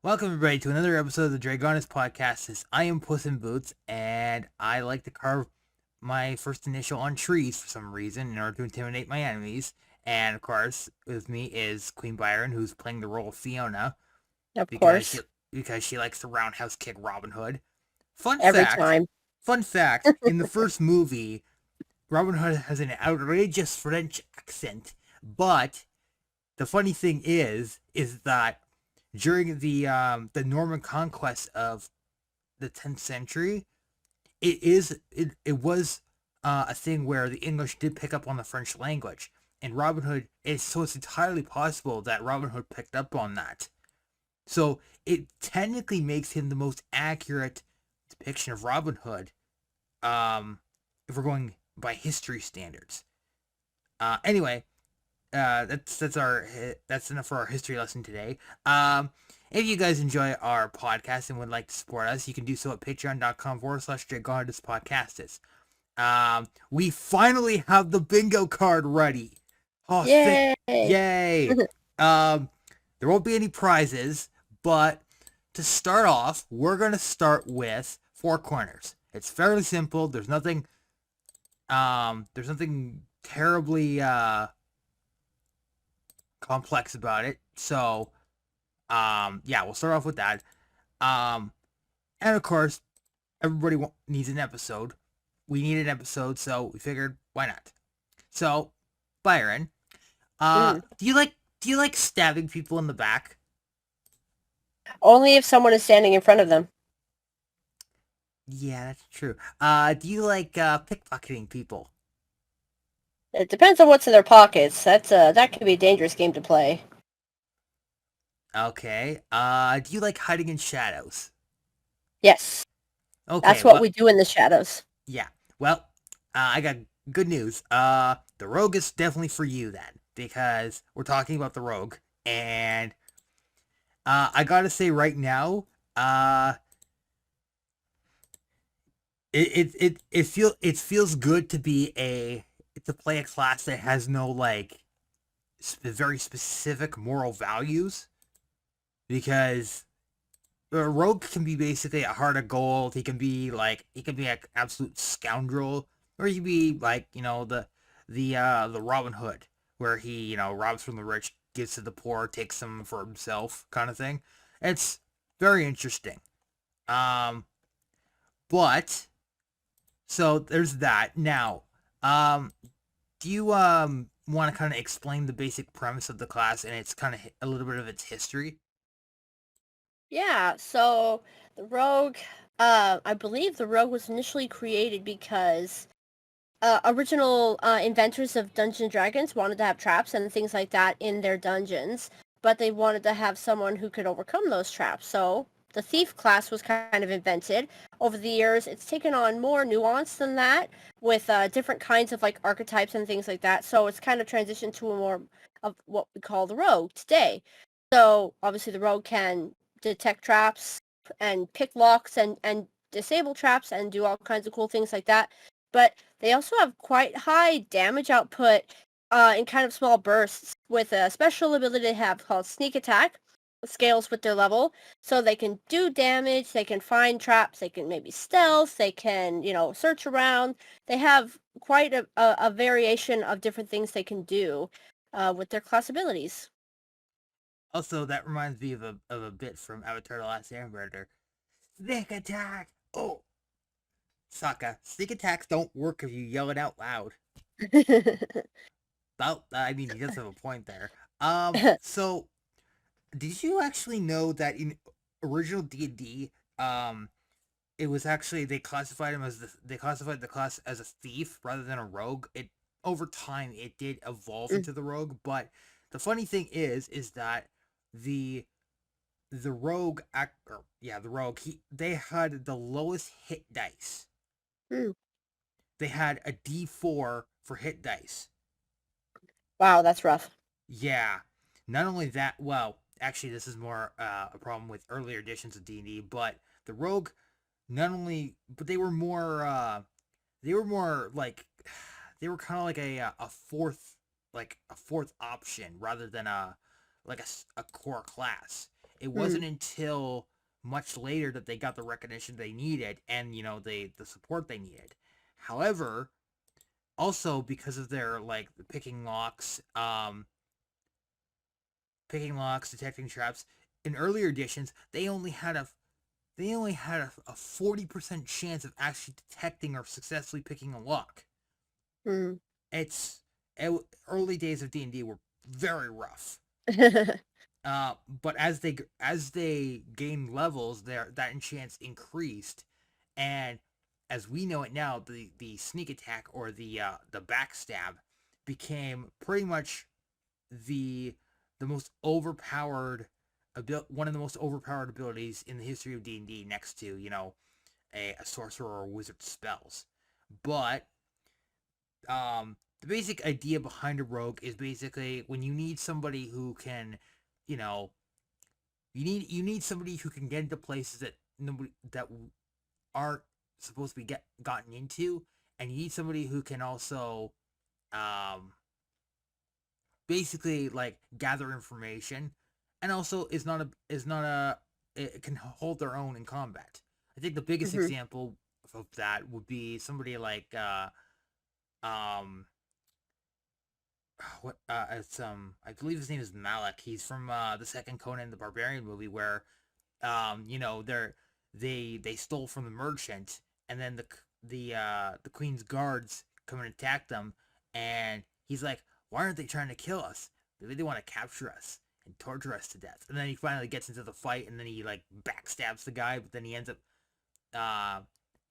Welcome everybody to another episode of the Dragonus Podcastus. I am Puss in Boots, and I like to carve my first initial on trees for some reason in order to intimidate my enemies. And of course, with me is Queen Byron, who's playing the role of Fiona Of because she course. because she likes to roundhouse kick Robin Hood. Fun Every fact, time. fun fact, in the first movie, Robin Hood has an outrageous French accent, but the funny thing is that during the Norman conquest of the 10th century, it was a thing where the English did pick up on the French language, and Robin Hood is so it's entirely possible that Robin Hood picked up on that. So it technically makes him the most accurate depiction of Robin Hood, if we're going by history standards. Anyway, that's enough for our history lesson today. If you guys enjoy our podcast and would like to support us, you can do so at patreon.com/Dragonus Podcastus. We finally have the bingo card ready. Oh, Yay! yay! There won't be any prizes, but to start off, we're gonna start with four corners. It's fairly simple. There's nothing terribly complex about it. So, yeah, we'll start off with that. And of course, everybody needs an episode. We need an episode, so we figured why not. So, Byron, do you like stabbing people in the back? Only if someone is standing in front of them. Yeah, that's true. Do you like pickpocketing people? It depends on what's in their pockets. That can be a dangerous game to play. Okay. Do you like hiding in shadows? Yes. Okay. That's what we do in the shadows. Yeah. Well, I got good news. The rogue is definitely for you then, because we're talking about the rogue, and I gotta say right now, it feels good to play a class that has no like very specific moral values, because a rogue can be basically a heart of gold. He can be an absolute scoundrel, or he can be like the Robin Hood, where he robs from the rich, gives to the poor, takes them for himself, kind of thing. It's very interesting. Um, but so there's that. Now, do you want to kind of explain the basic premise of the class and it's kind of a little bit of its history? Yeah, so the rogue, I believe the rogue was initially created because original inventors of Dungeons & Dragons wanted to have traps and things like that in their dungeons, but they wanted to have someone who could overcome those traps. So the thief class was kind of invented. Over the years, it's taken on more nuance than that, with different kinds of like archetypes and things like that. So it's kind of transitioned to a more of what we call the rogue today. So obviously the rogue can detect traps and pick locks and disable traps and do all kinds of cool things like that. But they also have quite high damage output in kind of small bursts, with a special ability they have called Sneak Attack. Scales with their level, so they can do damage, they can find traps, they can maybe stealth, they can, search around. They have quite a variation of different things they can do with their class abilities. Also, that reminds me of a bit from Avatar: The Last Airbender. Sneak attack! Oh, Sokka, sneak attacks don't work if you yell it out loud. Well, I mean, he does have a point there. So did you actually know that in original D&D, it was actually they classified they classified the class as a thief rather than a rogue. It over time it did evolve Mm. into the rogue, but the funny thing is that the the rogue act or, yeah, the rogue they had the lowest hit dice. Mm. They had a D4 for hit dice. Wow, that's rough. Yeah. Not only that, well, actually, this is more a problem with earlier editions of D&D, but the rogue, not only, but they were more like, they were kind of like a fourth option rather than a core class. It wasn't until much later that they got the recognition they needed and the support they needed. However, also because of their like picking locks, detecting traps, in earlier editions they only had a 40% chance of actually detecting or successfully picking a lock. Mm. It's early days of D&D were very rough. But as they gained levels, that chance increased, and as we know it now, the sneak attack or the backstab became pretty much the most overpowered one of the most overpowered abilities in the history of D&D, next to a sorcerer or wizard spells. But the basic idea behind a rogue is basically when you need somebody who can, you know, you need somebody who can get into places that nobody that aren't supposed to be gotten into, and you need somebody who can also um basically like gather information, and also it can hold their own in combat. I think the biggest Mm-hmm. example of that would be somebody like um what it's I believe his name is Malik. He's from the second Conan the Barbarian movie, where they stole from the merchant, and then the queen's guards come and attack them, and he's like, why aren't they trying to kill us? Maybe they want to capture us and torture us to death. And then he finally gets into the fight, and then he like backstabs the guy, but then he ends up uh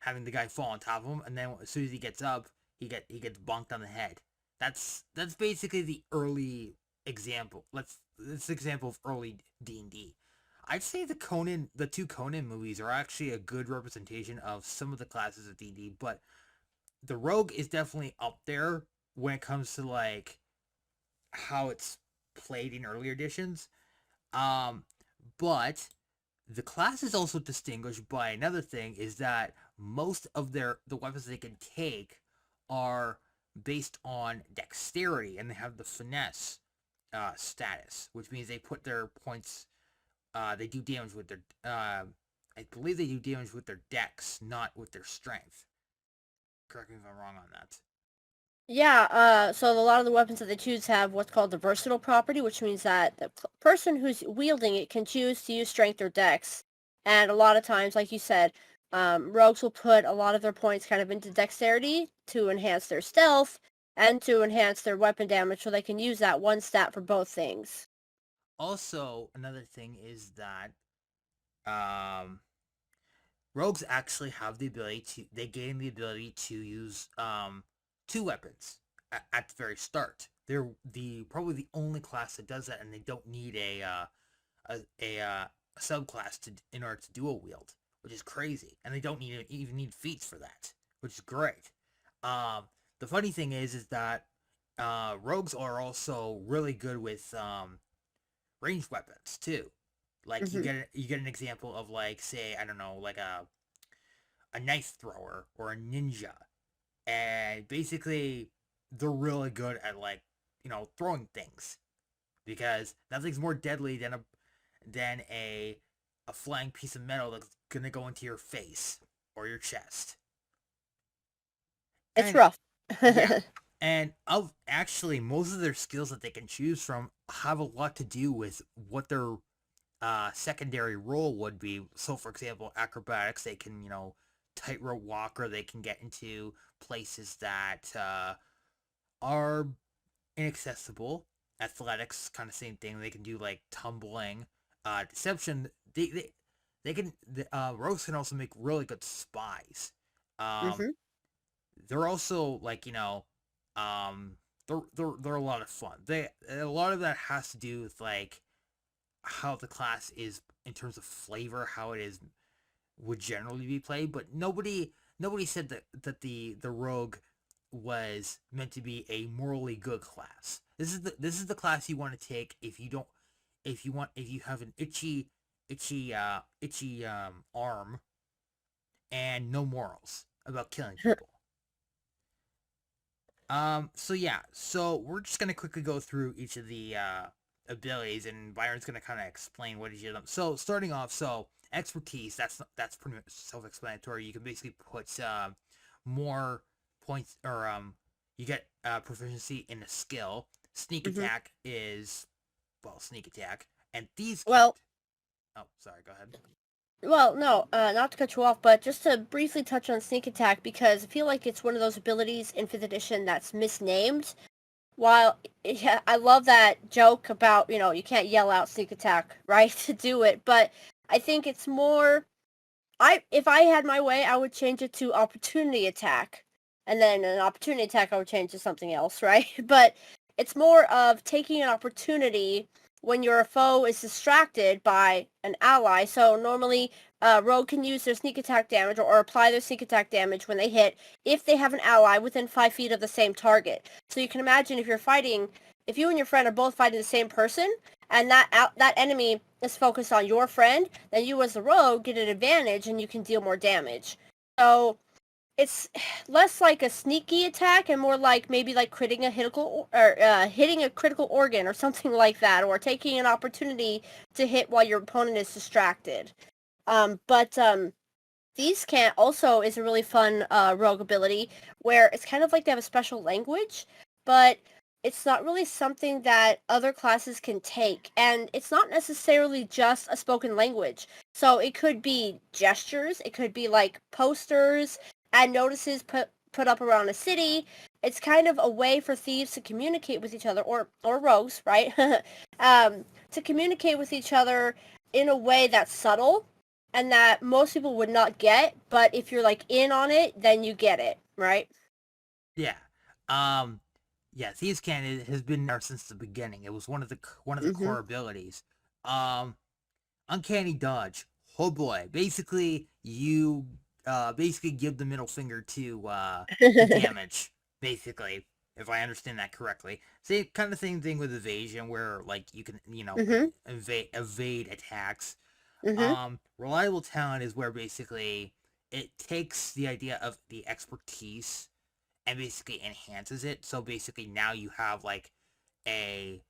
having the guy fall on top of him, and then as soon as he gets up, he gets bonked on the head. That's basically the early example. That's an example of early D&D. I'd say the two Conan movies are actually a good representation of some of the classes of D&D, but the Rogue is definitely up there when it comes to like how it's played in earlier editions. Um, but the class is also distinguished by another thing, is that most of the weapons they can take are based on dexterity, and they have the finesse status, which means they put their points. They do damage with their. I believe they do damage with their dex, not with their strength. Correct me if I'm wrong on that. Yeah, so a lot of the weapons that they choose have what's called the versatile property, which means that the person who's wielding it can choose to use strength or dex. And a lot of times, like you said, rogues will put a lot of their points kind of into dexterity to enhance their stealth and to enhance their weapon damage, so they can use that one stat for both things. Also, another thing is that um, rogues actually have the ability to. They gain the ability to use two weapons at the very start. They're probably the only class that does that, and they don't need a subclass in order to dual wield, which is crazy. And they don't even need feats for that, which is great. Um, the funny thing is that rogues are also really good with ranged weapons too. Like Hmm. you get an example of, like, say, I don't know, like a knife thrower or a ninja, and basically they're really good at, like, throwing things, because nothing's more deadly than a flying piece of metal that's gonna go into your face or your chest. It's And rough. yeah, and of actually most of their skills that they can choose from have a lot to do with what their secondary role would be. So, for example, acrobatics, they can tightrope walk, or they can get into places that are inaccessible. Athletics, kind of same thing. They can do like tumbling. Deception. They can. Rogues can also make really good spies. Um, Hmm. they're also like um, they're a lot of fun. A lot of that has to do with like how the class is in terms of flavor, how it is would generally be played. But nobody said that the rogue was meant to be a morally good class. This is the class you want to take if you have an itchy arm and no morals about killing people. So yeah, so we're just gonna quickly go through each of the abilities, and Byron's gonna kind of explain what he did. So starting off, so expertise, that's pretty much self-explanatory. You can basically put more points, or you get proficiency in a skill. Sneak hmm attack is, well, sneak attack, and thieves Well, can't. Oh, sorry, go ahead. well, no, not to cut you off, but just to briefly touch on sneak attack, because I feel like it's one of those abilities in 5th edition that's misnamed. While yeah, I love that joke about, you can't yell out sneak attack, right, to do it, but I think it's more, if I had my way, I would change it to opportunity attack, and then an opportunity attack I would change to something else, right? But it's more of taking an opportunity when your foe is distracted by an ally. So normally, rogue can use their sneak attack damage or apply their sneak attack damage when they hit if they have an ally within 5 feet of the same target. So you can imagine if you and your friend are both fighting the same person, and that enemy is focused on your friend, then you as the rogue get an advantage and you can deal more damage. So it's less like a sneaky attack and more like maybe like hitting a critical organ or something like that, or taking an opportunity to hit while your opponent is distracted. But These Can't also is a really fun rogue ability where it's kind of like they have a special language, but it's not really something that other classes can take. And it's not necessarily just a spoken language. So it could be gestures, it could be like posters and notices put up around a city. It's kind of a way for thieves to communicate with each other, or rogues, right? To communicate with each other in a way that's subtle and that most people would not get, but if you're like in on it, then you get it, right? Yeah. Um. Yeah. Thieves' Cannon has been there since the beginning. It was one of the Mhm. core abilities. Um. Uncanny dodge. Oh boy. Basically, you basically give the middle finger to damage. Basically, if I understand that correctly. Same kind of same thing with evasion, where like you can mhm. evade attacks. Mhm. Reliable talent is where basically it takes the idea of the expertise and basically enhances it. So basically now you have like a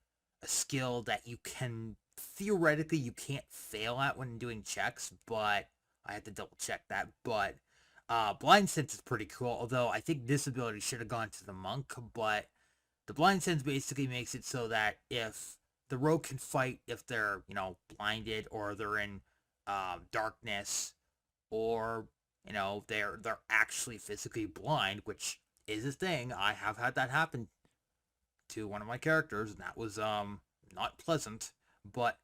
a skill that you can theoretically you can't fail at when doing checks, but I have to double check that. But blind sense is pretty cool, although I think this ability should have gone to the monk, but the blind sense basically makes it so that if the rogue can fight if they're, blinded, or they're in darkness, or they're actually physically blind, which is a thing. I have had that happen to one of my characters, and that was not pleasant. But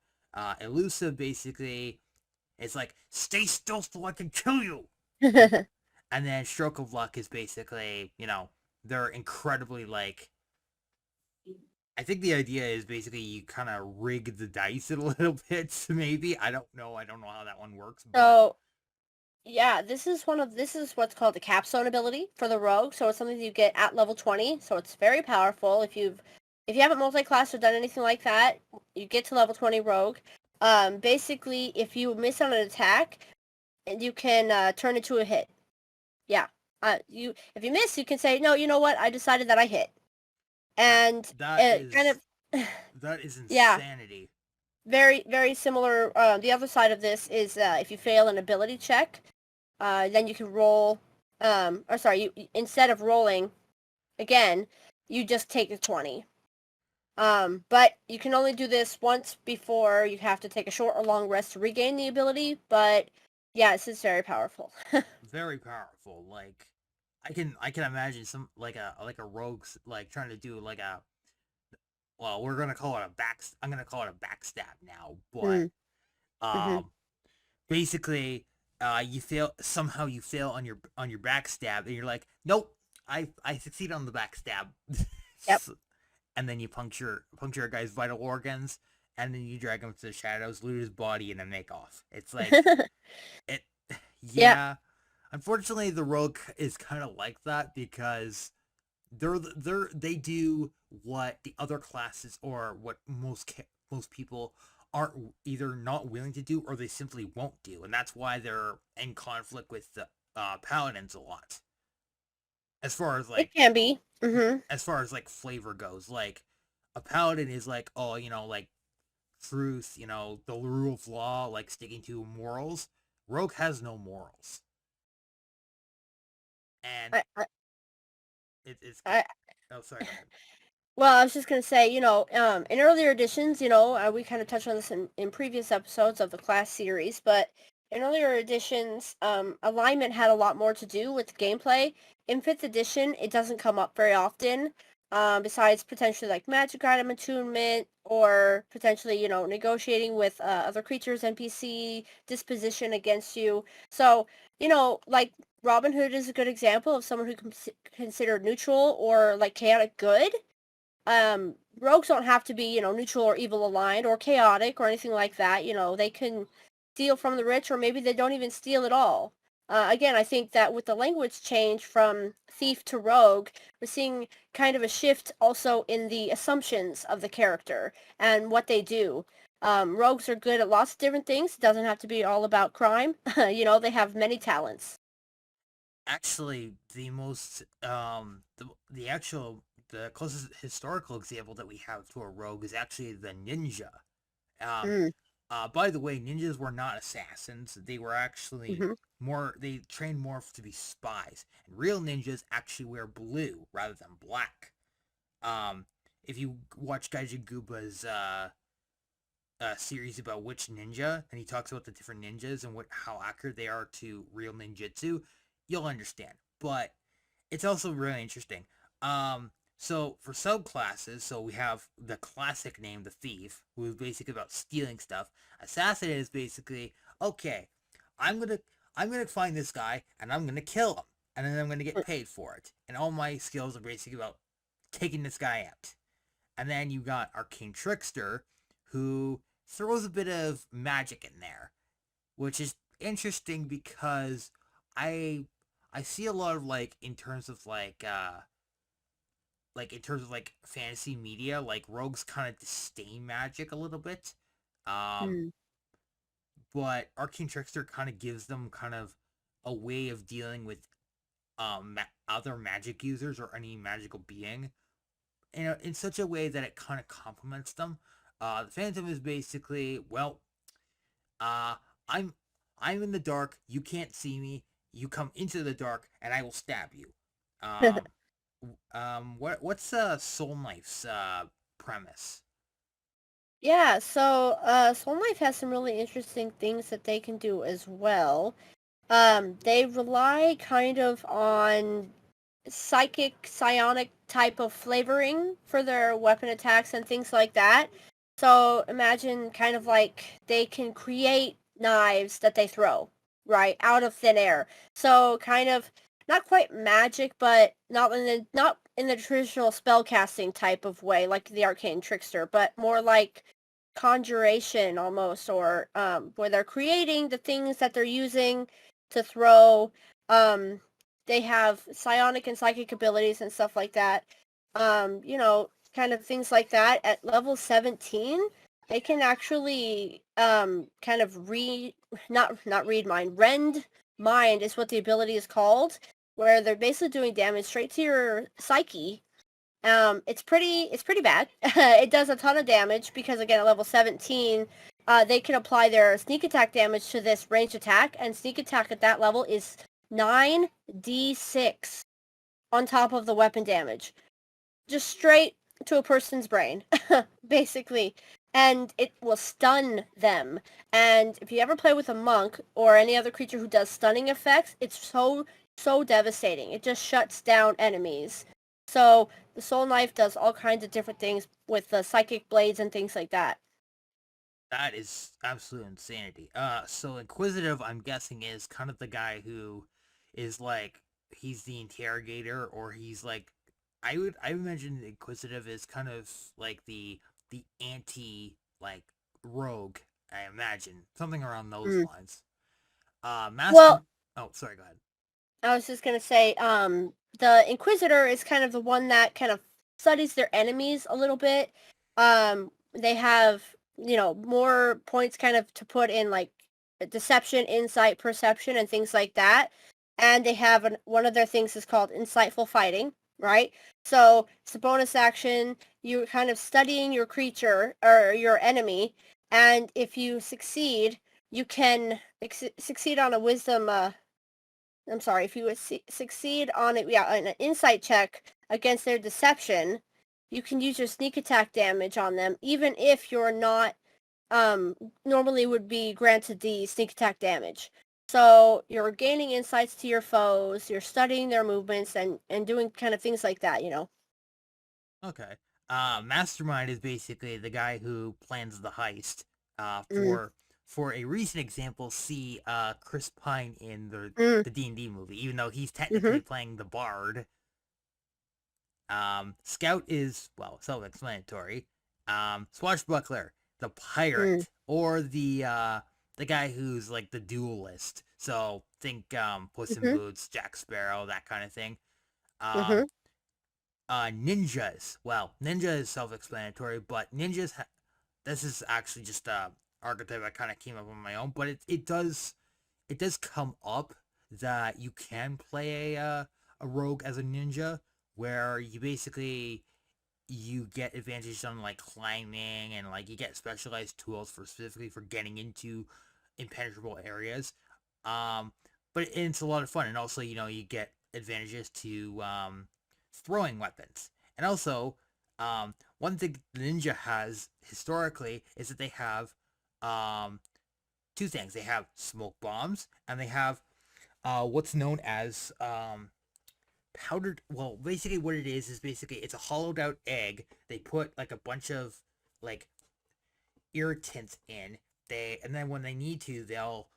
elusive basically, it's like, stay still so I can kill you. And then stroke of luck is basically, they're incredibly like, I think the idea is basically you kind of rig the dice a little bit. Maybe, I don't know. I don't know how that one works, but So yeah, this is what's called the capstone ability for the rogue. So it's something that you get at level 20. So it's very powerful. If you haven't multi-classed or done anything like that, you get to level 20 rogue. Basically, if you miss on an attack, you can turn it to a hit. Yeah. If you miss, you can say, no, you know what? I decided that I hit. that And that it kind is of, that is yeah, insanity. very, very similar. The other side of this is if you fail an ability check, then you can roll, or sorry, instead of rolling again, you just take the 20. But you can only do this once before you have to take a short or long rest to regain the ability, but yeah, this is very powerful. Very powerful. Like, I can imagine some like a rogue's like trying to do like a, well, we're gonna call it a back. I'm gonna call it a backstab now, but Mm, mm-hmm. um, basically, you fail on your backstab, and you're like, nope, I succeed on the backstab. Yep. And then you puncture a guy's vital organs, and then you drag him to the shadows, loot his body, and then make off. It's like it. Yep. Yeah, unfortunately, the rogue is kind of like that because they do what the other classes, or what most people aren't either not willing to do, or they simply won't do, and that's why they're in conflict with the paladins a lot. As far as It like can be. Mm-hmm. as far as like flavor goes, like a paladin is like, oh, like truth, the rule of law, like sticking to morals. Rogue has no morals, and I, I, it's. I Oh, sorry. Go ahead. Well, I was just going to say, in earlier editions, we kind of touched on this in previous episodes of the class series, but in earlier editions, alignment had a lot more to do with gameplay. In 5th edition, it doesn't come up very often, besides potentially like magic item attunement or potentially, negotiating with other creatures, NPC, disposition against you. So, like Robin Hood is a good example of someone who considered neutral or like chaotic good. Rogues don't have to be, neutral or evil aligned or chaotic or anything like that. They can steal from the rich, or maybe they don't even steal at all. Again, I think that with the language change from thief to rogue, we're seeing kind of a shift also in the assumptions of the character and what they do. Rogues are good at lots of different things. It doesn't have to be all about crime. They have many talents. Actually, the most the closest historical example that we have to a rogue is actually the ninja. Um, Mm, by the way, ninjas were not assassins. They were actually hmm they trained more to be spies. And real ninjas actually wear blue rather than black. Um, if you watch Gaijin Guba's series about which ninja, and he talks about the different ninjas and how accurate they are to real ninjutsu, you'll understand. But it's also really interesting. So for subclasses, so we have the classic name, the thief, who is basically about stealing stuff. Assassin is basically, okay, I'm gonna I'm gonna find this guy and I'm gonna kill him, and then I'm gonna get paid for it. And all my skills are basically about taking this guy out. And then you got Arcane Trickster, who throws a bit of magic in there, which is interesting because I I see a lot of in terms of in terms of fantasy media, like rogues kind of disdain magic a little bit. Um mm, but Arcane Trickster kind of gives them kind of a way of dealing with other magic users or any magical being in such a way that it kind of complements them. The Phantom is basically, well, uh, I'm I'm in the dark. You can't see me. You come into the dark, and I will stab you. mm. What's Soul Knife's premise? Yeah, so Soul Knife has some really interesting things that they can do as well. They rely kind of on psychic, psionic type of flavoring for their weapon attacks and things like that. So imagine kind of like they can create knives that they throw, right, out of thin air. So kind of not quite magic, but not in the traditional spellcasting type of way, like the arcane trickster, but more like conjuration almost, or where they're creating the things that they're using to throw. They have psionic and psychic abilities and stuff like that. Kind of things like that. At level 17, they can actually kind of not read mind, rend mind is what the ability is called, where they're basically doing damage straight to your psyche. It's pretty bad. It does a ton of damage because again at level 17, they can apply their sneak attack damage to this ranged attack, and sneak attack at that level is 9d6 on top of the weapon damage. Just straight to a person's brain, basically. And it will stun them. And if you ever play with a monk or any other creature who does stunning effects, it's so devastating. It just shuts down enemies. So the Soul Knife does all kinds of different things with the psychic blades and things like that. That is absolute insanity. So Inquisitive, I'm guessing, is kind of the guy who is he's the interrogator, or he's I imagine Inquisitive is kind of like the anti rogue. I imagine something around those Mm. lines. Master. Well, Oh, sorry. Go ahead. I was just gonna say, the Inquisitor is kind of the one that kind of studies their enemies a little bit. They have, more points kind of to put in like deception, insight, perception, and things like that. And they have one of their things is called insightful fighting. right? So it's a bonus action. You're kind of studying your creature or your enemy, and if you succeed, you can succeed on a wisdom. I'm sorry, if you would succeed on it, yeah, an insight check against their deception, you can use your sneak attack damage on them, even if you're not normally would be granted the sneak attack damage. So you're gaining insights to your foes, you're studying their movements and doing kind of things like that, you know. Okay. Mastermind is basically the guy who plans the heist. Mm, For a recent example, see Chris Pine in mm, the D&D movie, even though he's mm-hmm, technically playing the bard. Scout is, well, self-explanatory. Swashbuckler, the mm, pirate, or the guy who's like the duelist. So think Puss in mm-hmm, Boots, Jack Sparrow, that kind of thing. mm-hmm, Um, Ninjas. Well, ninja is self-explanatory, but this is actually just a archetype I kind of came up on my own, but it does come up that you can play a rogue as a ninja, where you basically you get advantages on like climbing, and like you get specialized tools for specifically for getting into impenetrable areas. Um, but it's a lot of fun, and also you get advantages to throwing weapons, and also one thing the ninja has historically is that they have um, two things. They have smoke bombs, and they have what's known as powdered. Well, basically, what it is basically it's a hollowed out egg. They put like a bunch of like irritants in. And then when they need to, they'll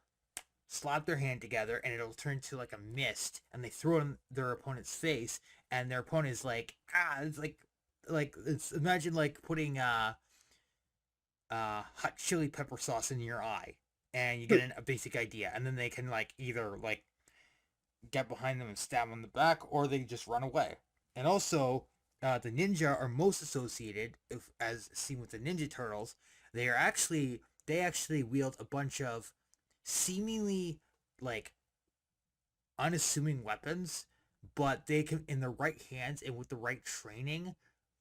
slap their hand together, and it'll turn to like a mist, and they throw it in their opponent's face, and their opponent is like, it's like it's imagine like putting hot chili pepper sauce in your eye, and you get a basic idea, and then they can like either like get behind them and stab them in the back, or they just run away. And also, the ninja are most associated, as seen with the Ninja Turtles. They actually wield a bunch of seemingly like unassuming weapons, but they can, in the right hands and with the right training,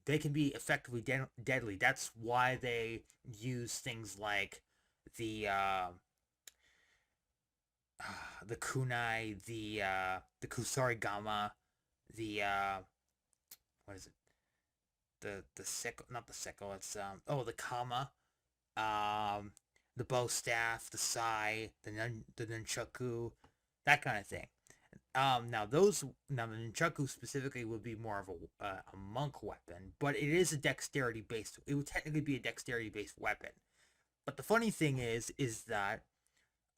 they can be effectively deadly. That's why they use things like the the kunai, the kusarigama, the what is it? The sickle, not the sickle. It's the kama, um, the bow staff, the sai, the nunchaku, that kind of thing. Now the nunchaku specifically would be more of a monk weapon, but it is a dexterity based. It would technically be a dexterity based weapon. But the funny thing is that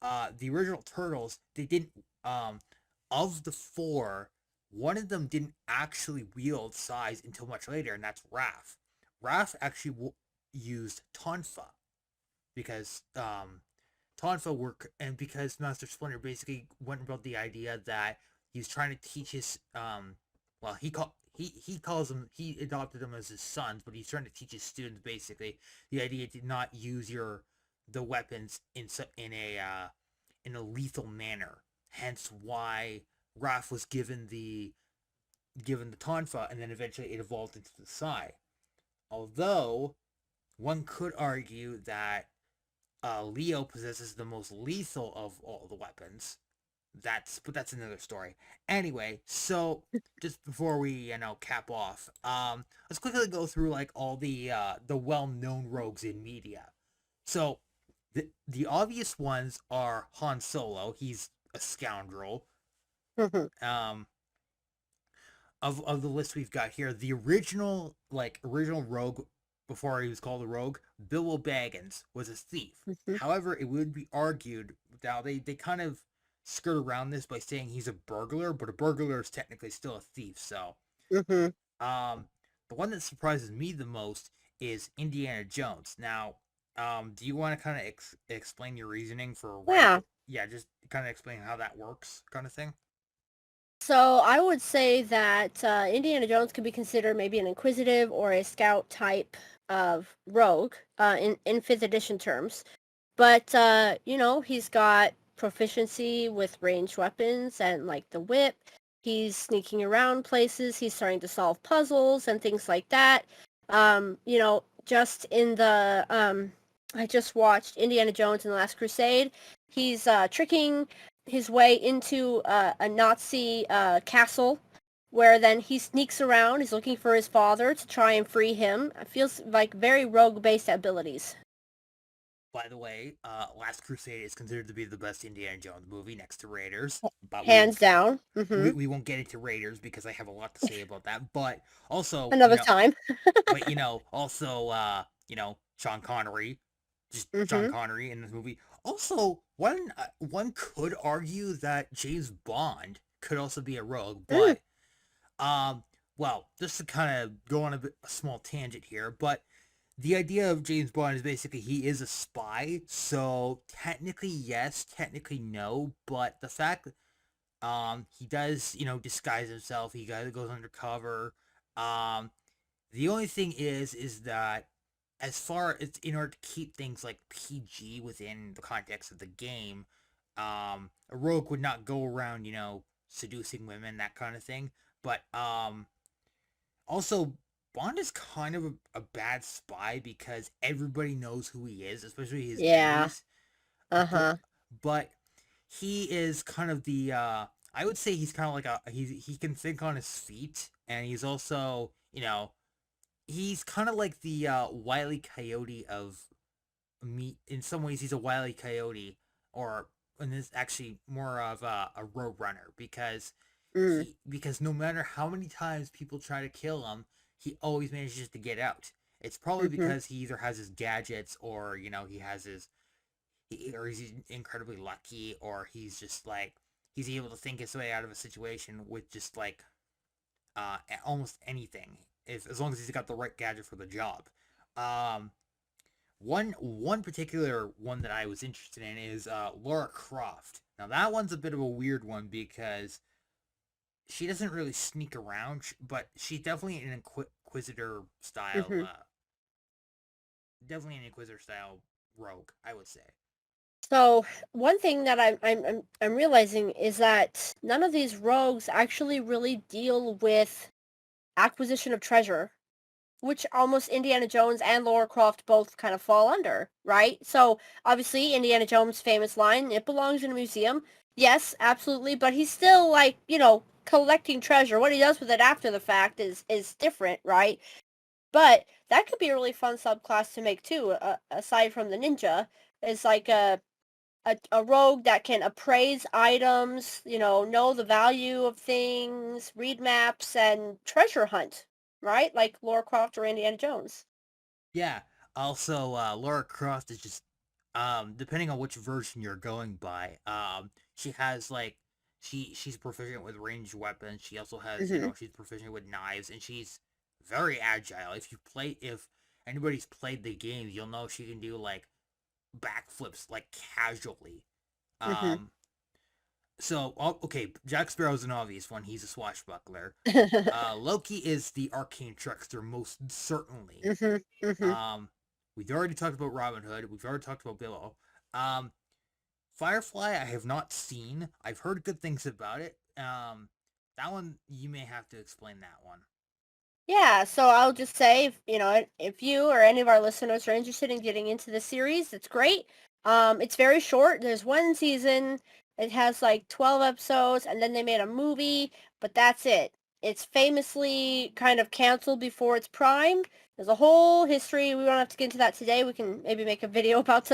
the original Turtles, they didn't of the four, one of them didn't actually wield sais until much later, and that's Raph. Raph actually used tonfa because tonfa work, and because Master Splinter basically went about the idea that he's trying to teach his well he calls them, he adopted them as his sons, but he's trying to teach his students basically the idea to not use the weapons in a lethal manner. Hence why Raph was given the tonfa, and then eventually it evolved into the sai. Although one could argue that Leo possesses the most lethal of all the weapons. That's another story. Anyway, so just before we cap off, let's quickly go through like all the well known rogues in media. So the obvious ones are Han Solo. He's a scoundrel. mm-hmm, Um, of the list we've got here, the original rogue before he was called a rogue, Bilbo Baggins, was a thief. mm-hmm, However, it would be argued now they kind of skirt around this by saying he's a burglar, but a burglar is technically still a thief. So, mm-hmm. um, the one that surprises me the most is Indiana Jones. Now, do you want to kind of explain your reasoning for why? Yeah. Yeah, just kind of explain how that works, kind of thing. So I would say that Indiana Jones could be considered maybe an inquisitive or a scout type of rogue in fifth edition terms. But you know, he's got proficiency with ranged weapons and like the whip. He's sneaking around places. He's starting to solve puzzles and things like that. Just in the I just watched Indiana Jones and the Last Crusade. He's tricking his way into a Nazi castle, where then he sneaks around. He's looking for his father to try and free him. It feels like very rogue-based abilities. By the way, Last Crusade is considered to be the best Indiana Jones movie next to Raiders, but Hands down. we won't get into Raiders because I have a lot to say about that. But also, Another time. also, Sean Connery, just Sean Mm-hmm. Connery in this movie. Also, one could argue that James Bond could also be a rogue, but well, just to kind of go on a small tangent here, but the idea of James Bond is basically he is a spy, so technically yes, technically no, but the fact he does, disguise himself, he goes undercover. Um the only thing is that as far as in order to keep things like PG within the context of the game, a rogue would not go around, seducing women, that kind of thing. But also, Bond is kind of a bad spy because everybody knows who he is, especially his Yeah. enemies. Uh-huh. But he is kind of the I would say he's kind of like he can think on his feet, and he's also, he's kind of like the Wile E. Coyote of me. In some ways, he's a Wile E. Coyote, or and this actually more of a road runner because no matter how many times people try to kill him, he always manages to get out. It's probably Mm-hmm. because he either has his gadgets, or he has or he's incredibly lucky, or he's just like he's able to think his way out of a situation with just like almost anything, if as long as he's got the right gadget for the job. Um, one particular one that I was interested in is Laura Croft. Now that one's a bit of a weird one because she doesn't really sneak around, but she's definitely an inquisitor style. Mm-hmm. Definitely an inquisitor style rogue, I would say. So one thing that I'm realizing is that none of these rogues actually really deal with acquisition of treasure, which almost Indiana Jones and Lara Croft both kind of fall under, right? So obviously Indiana Jones' famous line, "It belongs in a museum." Yes, absolutely, but he's still like, collecting treasure. What he does with it after the fact is different, right? But that could be a really fun subclass to make too, aside from the ninja. Is like a rogue that can appraise items, know the value of things, read maps, and treasure hunt, right? Like Lara Croft or Indiana Jones. Yeah. Also, Laura Croft is just depending on which version you're going by, she has like she's proficient with ranged weapons. She also has, Hmm. she's proficient with knives, and she's very agile. If anybody's played the game, you'll know she can do like backflips like casually. Hmm. Um okay, Jack Sparrow's an obvious one. He's a swashbuckler. Loki is the arcane trickster, most certainly. Hmm. Hmm. Um, we've already talked about Robin Hood. We've already talked about Bilbo. Um, Firefly, I have not seen. I've heard good things about it. That one you may have to explain that one. Yeah, so I'll just say, if you or any of our listeners are interested in getting into the series, it's great. It's very short. There's one season. It has like 12 episodes, and then they made a movie, but that's it. It's famously kind of canceled before its prime. There's a whole history. We don't have to get into that today. We can maybe make a video about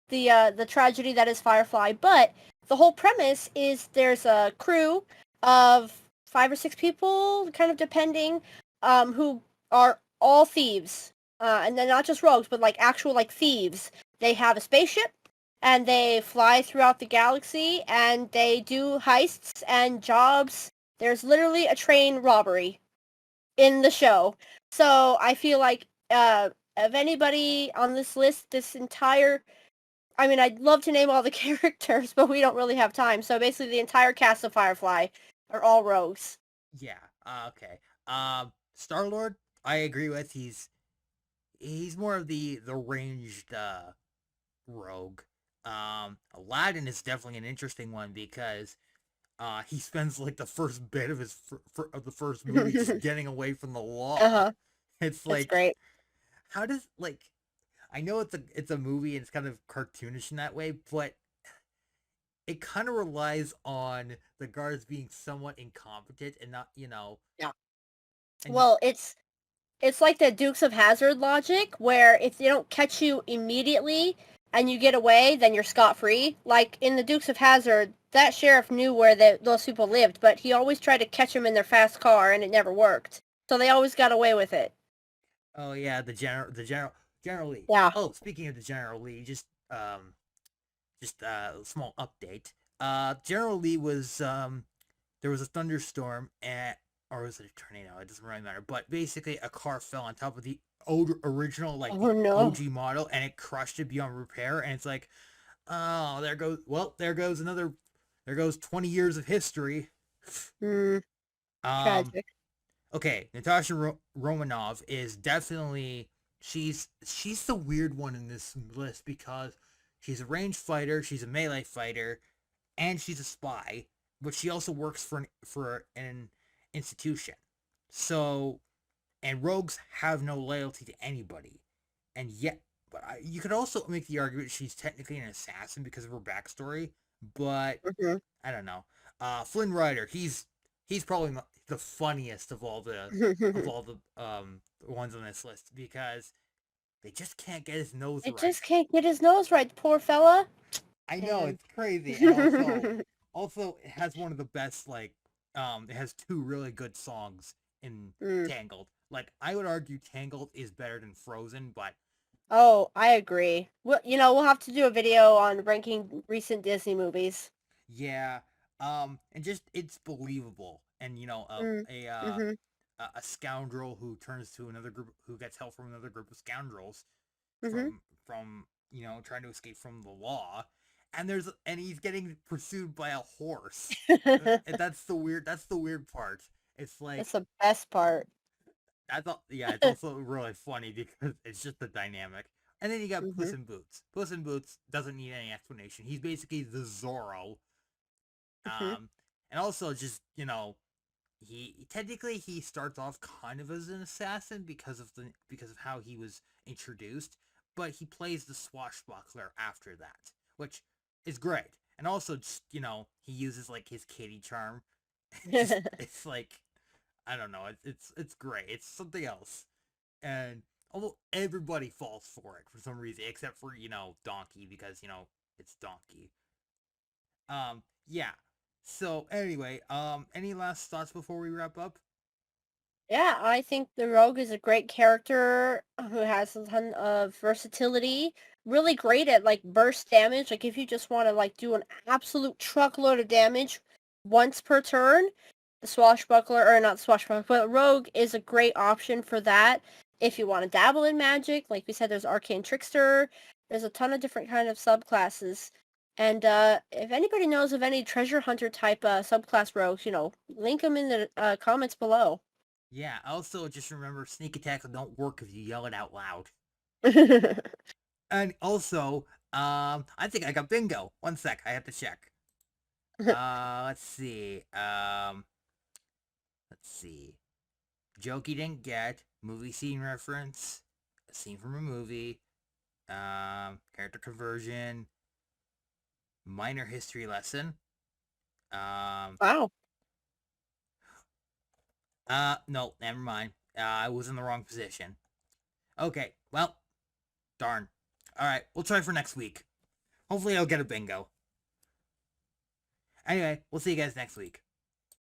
the tragedy that is Firefly. But the whole premise is there's a crew of 5 or 6 people, kind of depending, who are all thieves. And they're not just rogues, but like actual like thieves. They have a spaceship and they fly throughout the galaxy and they do heists and jobs. There's literally a train robbery in the show. So I feel like of anybody on this list, I'd love to name all the characters, but we don't really have time. So basically the entire cast of Firefly are all rogues. Yeah. Okay. Star-Lord, I agree with. He's more of the ranged rogue. Aladdin is definitely an interesting one because he spends like the first bit of of the first movie just getting away from the law. Uh-huh. It's That's like, great. how does like I know it's a movie and it's kind of cartoonish in that way, but it kind of relies on the guards being somewhat incompetent and not, Yeah. and Well, it's like the Dukes of Hazzard logic, where if they don't catch you immediately and you get away, then you're scot-free. Like in the Dukes of Hazzard, that sheriff knew where those people lived, but he always tried to catch them in their fast car, and it never worked. So they always got away with it. oh yeah, General Lee. Yeah. Oh, speaking of the General Lee, just a small update. General Lee was there was a thunderstorm or was it a tornado? It doesn't really matter. But basically, a car fell on top of the old original, like Oh the no. OG model, and it crushed it beyond repair. And it's like, oh, there goes 20 years of history. Hmm. Um, Tragic. okay, Natasha Romanov is definitely she's the weird one in this list because she's a ranged fighter, she's a melee fighter, and she's a spy, but she also works for an institution. So, and rogues have no loyalty to anybody, and yet, you could also make the argument she's technically an assassin because of her backstory. But Hmm. I don't know. Flynn Rider, he's probably the funniest of all the ones on this list because they just can't get his nose It right. just can't get his nose right, poor fella. I know And it's crazy, and also it has one of the best it has two really good songs in Mm. Tangled. Like I would argue Tangled is better than Frozen, but Oh, I agree. We'll have to do a video on ranking recent Disney movies. yeah, and just it's believable, and Mm. Mhm. a scoundrel who turns to another group who gets help from another group of scoundrels Mhm. from trying to escape from the law, and he's getting pursued by a horse. And that's the weird part. It's That's like the best part. yeah, it's also really funny because it's just the dynamic. And then you got Puss Mhm. in Boots. Puss in Boots doesn't need any explanation. He's basically the Zorro. Mhm. And also just, he starts off kind of as an assassin because of how he was introduced, but he plays the swashbuckler after that, which is great. And also just, he uses like his kitty charm. It's like I don't know, it's great. It's something else. And almost everybody falls for it for some reason except for, Donkey because, it's Donkey. Yeah. So anyway, any last thoughts before we wrap up? Yeah, I think the Rogue is a great character who has a ton of versatility. Really great at like burst damage. Like if you just want to like do an absolute truckload of damage once per turn, the swashbuckler or not swashbuckler, but Rogue is a great option for that. If you want to dabble in magic, like we said, there's Arcane Trickster. There's a ton of different kind of subclasses. And if anybody knows of any treasure hunter type subclass rogues, link them in the comments below. Yeah, also just remember sneak attacks don't work if you yell it out loud. And also, I think I got bingo. One sec, I have to check. Let's see. Let's see. Joke you didn't get, movie scene reference, a scene from a movie, character conversion, minor history lesson. Um, Wow. no, never mind. I was in the wrong position. Okay, well, darn. All right, we'll try for next week. Hopefully, I'll get a bingo. Anyway, we'll see you guys next week.